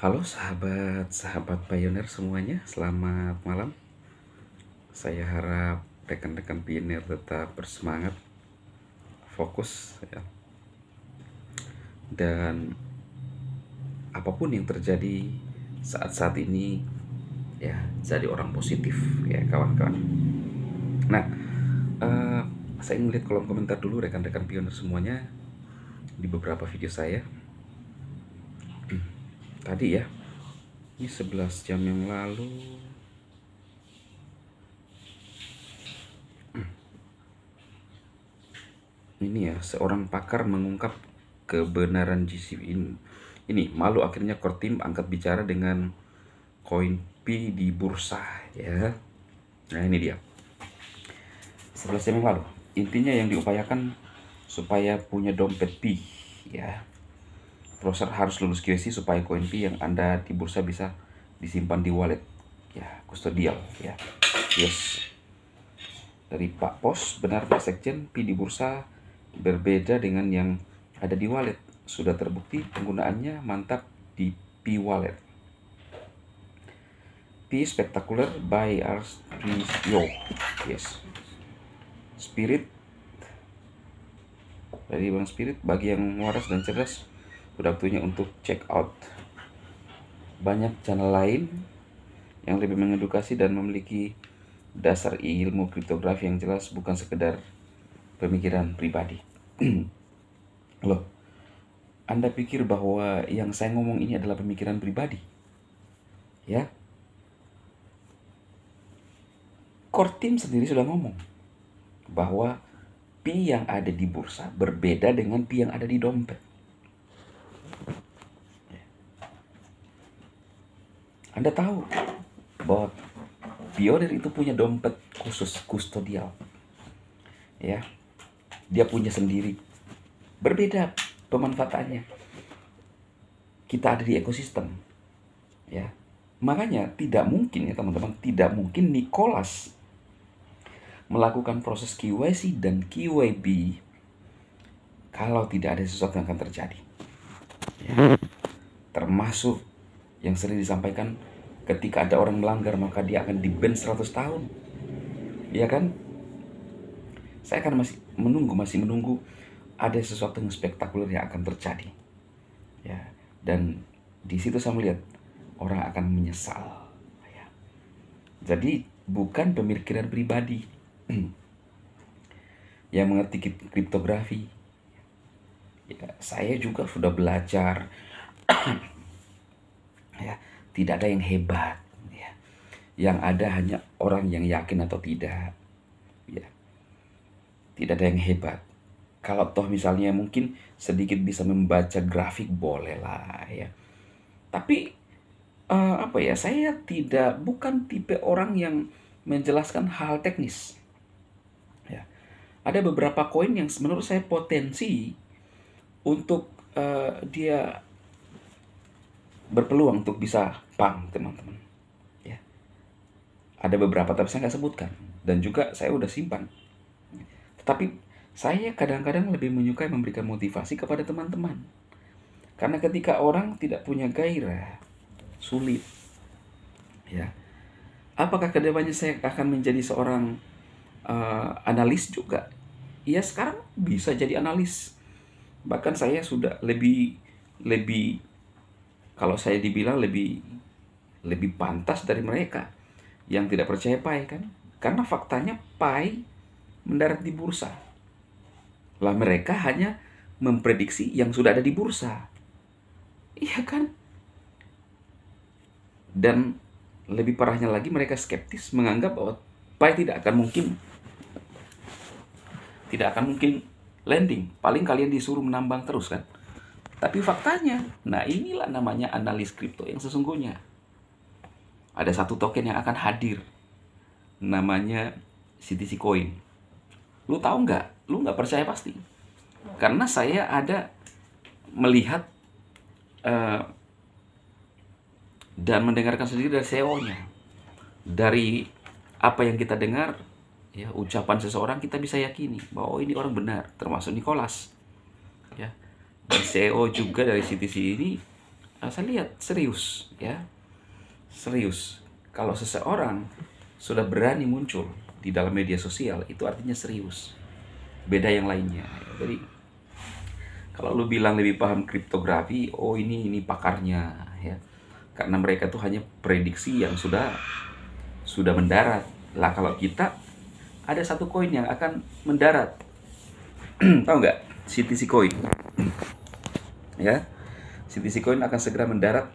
Halo sahabat pioneer semuanya, selamat malam. Saya harap rekan-rekan pioneer tetap bersemangat, fokus ya. Dan apapun yang terjadi saat-saat ini ya, jadi orang positif ya kawan-kawan. Nah, eh, saya ngeliat kolom komentar dulu rekan-rekan pioneer semuanya di beberapa video saya. Tadi ya, ini 11 jam yang lalu ini ya, seorang pakar mengungkap kebenaran GC ini malu akhirnya core team angkat bicara dengan koin P di bursa ya. Nah ini dia 11 jam yang lalu, intinya yang diupayakan supaya punya dompet P ya, browser harus lulus QC supaya koin P yang Anda di bursa bisa disimpan di wallet ya, kustodial ya. Yes, dari Pak Pos, benar Pak Sekjen, P di bursa berbeda dengan yang ada di wallet. Sudah terbukti penggunaannya mantap di P Wallet. P spektakuler by Yo. Yes. Spirit dari Bang Spirit, bagi yang waras dan cerdas, sudah waktunya untuk check out. Banyak channel lain yang lebih mengedukasi dan memiliki dasar ilmu kriptografi yang jelas, bukan sekedar pemikiran pribadi. Loh, Anda pikir bahwa yang saya ngomong ini adalah pemikiran pribadi? Ya, core team sendiri sudah ngomong bahwa P yang ada di bursa berbeda dengan P yang ada di dompet. Anda tahu bahwa pioneer itu punya dompet khusus kustodial, ya, dia punya sendiri, berbeda pemanfaatannya. Kita ada di ekosistem, ya, makanya tidak mungkin ya teman-teman, tidak mungkin Nicholas melakukan proses KYC dan KYB kalau tidak ada sesuatu yang akan terjadi, ya. Termasuk yang sering disampaikan, ketika ada orang melanggar maka dia akan di-ban 100 tahun, ya kan? Saya akan masih menunggu ada sesuatu yang spektakuler yang akan terjadi, ya. Dan di situ saya melihat orang akan menyesal, ya. Jadi bukan pemikiran pribadi yang mengerti kriptografi, ya, saya juga sudah belajar. Ya, tidak ada yang hebat, ya. Yang ada hanya orang yang yakin atau tidak, ya. Tidak ada yang hebat. Kalau toh misalnya mungkin sedikit bisa membaca grafik, boleh lah ya. Tapi apa ya, saya bukan tipe orang yang menjelaskan hal teknis, ya. Ada beberapa koin yang menurut saya potensi untuk dia berpeluang untuk bisa pump, teman-teman, ya. Ada beberapa tapi saya nggak sebutkan, dan juga saya udah simpan. Tetapi saya kadang-kadang lebih menyukai memberikan motivasi kepada teman-teman, karena ketika orang tidak punya gairah, sulit, ya. Apakah kedepannya saya akan menjadi seorang analis juga? Ya, sekarang bisa jadi analis. Bahkan saya sudah lebih kalau saya dibilang lebih pantas dari mereka yang tidak percaya Pi, kan? Karena faktanya Pi mendarat di bursa. Lah mereka hanya memprediksi yang sudah ada di bursa. Iya kan? Dan lebih parahnya lagi, mereka skeptis, menganggap bahwa Pi tidak akan mungkin landing. Paling kalian disuruh menambang terus, kan? Tapi faktanya, nah inilah namanya analis kripto yang sesungguhnya. Ada satu token yang akan hadir, namanya CTC Coin. Lu tahu nggak? Lu nggak percaya pasti. Karena saya ada melihat dan mendengarkan sendiri dari CEO-nya. Dari apa yang kita dengar, ya, ucapan seseorang, kita bisa yakini bahwa ini orang benar, termasuk Nicholas, ya. Dan CEO juga dari CTC ini saya lihat serius, ya, serius. Kalau seseorang sudah berani muncul di dalam media sosial, itu artinya serius. Beda yang lainnya. Jadi kalau lu bilang lebih paham kriptografi, oh ini pakarnya, ya. Karena mereka tuh hanya prediksi yang sudah mendarat. Lah kalau kita ada satu koin yang akan mendarat. Tahu nggak? CTC Coin. Ya. CTC Coin akan segera mendarat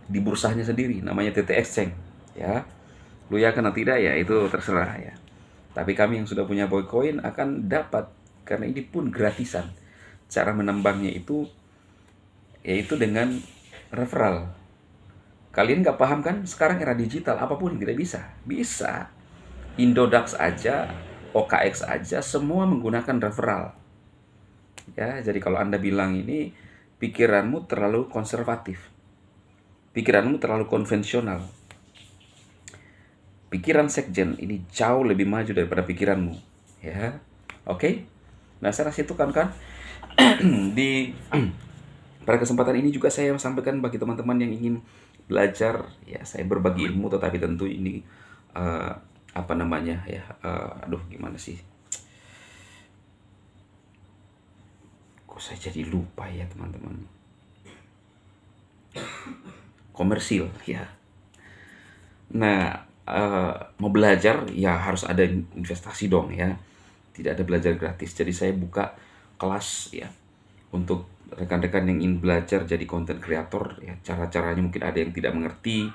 di bursanya sendiri, namanya TT Exchange, ya. Lu yakin atau tidak ya itu terserah, ya. Tapi kami yang sudah punya Bitcoin akan dapat, karena ini pun gratisan. Cara menambangnya itu yaitu dengan referral. Kalian nggak paham kan? Sekarang era digital, apapun yang tidak bisa. Bisa. Indodax aja, OKX aja, semua menggunakan referral. Ya, jadi kalau Anda bilang ini pikiranmu terlalu konservatif, pikiranmu terlalu konvensional, pikiran sekjen ini jauh lebih maju daripada pikiranmu, ya. Oke. Nah, saya rasa itu kan di pada kesempatan ini juga saya sampaikan bagi teman-teman yang ingin belajar, ya, saya berbagi ilmu, tetapi tentu ini apa namanya, ya, aduh gimana sih, kok saya jadi lupa ya teman-teman, komersil, ya. Nah, mau belajar ya harus ada investasi dong, ya. Tidak ada belajar gratis. Jadi saya buka kelas, ya, untuk rekan-rekan yang ingin belajar jadi content creator, ya. Cara-caranya mungkin ada yang tidak mengerti,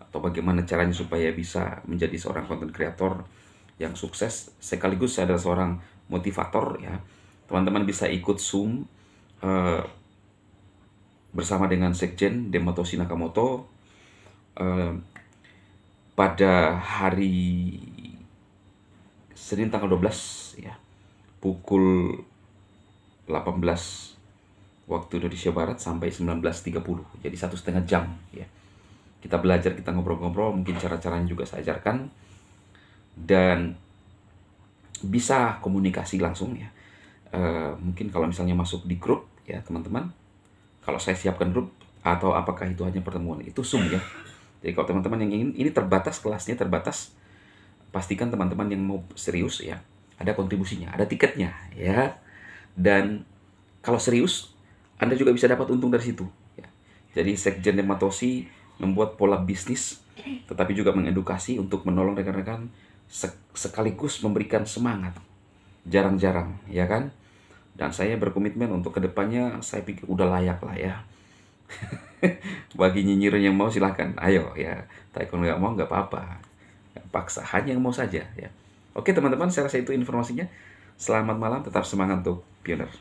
atau bagaimana caranya supaya bisa menjadi seorang content creator yang sukses. Sekaligus saya adalah seorang motivator, ya. Teman-teman bisa ikut Zoom bersama dengan Sekjen Demotoshi Nakamoto pada hari Senin tanggal 12, ya, pukul 18 waktu Indonesia Barat sampai 19.30. Jadi 1,5 jam, ya. Kita belajar, kita ngobrol-ngobrol, mungkin cara-caranya juga saya ajarkan, dan bisa komunikasi langsung, ya. Mungkin kalau misalnya masuk di grup, ya teman-teman, kalau saya siapkan grup, atau apakah itu hanya pertemuan, itu Zoom, ya. Jadi kalau teman-teman yang ingin, ini terbatas, kelasnya terbatas, pastikan teman-teman yang mau serius, ya, ada kontribusinya, ada tiketnya, ya. Dan kalau serius, Anda juga bisa dapat untung dari situ, ya. Jadi Sekjen Demotoshi membuat pola bisnis, tetapi juga mengedukasi untuk menolong rekan-rekan, sekaligus memberikan semangat. Jarang-jarang, ya kan? Dan saya berkomitmen untuk kedepannya, saya pikir udah layak lah, ya. Bagi nyinyirin yang mau silahkan, ayo, ya. Tapi kalau nggak mau nggak apa-apa, nggak paksa, hanya yang mau saja, ya. Oke teman-teman, saya rasa itu informasinya. Selamat malam, tetap semangat untuk pioner.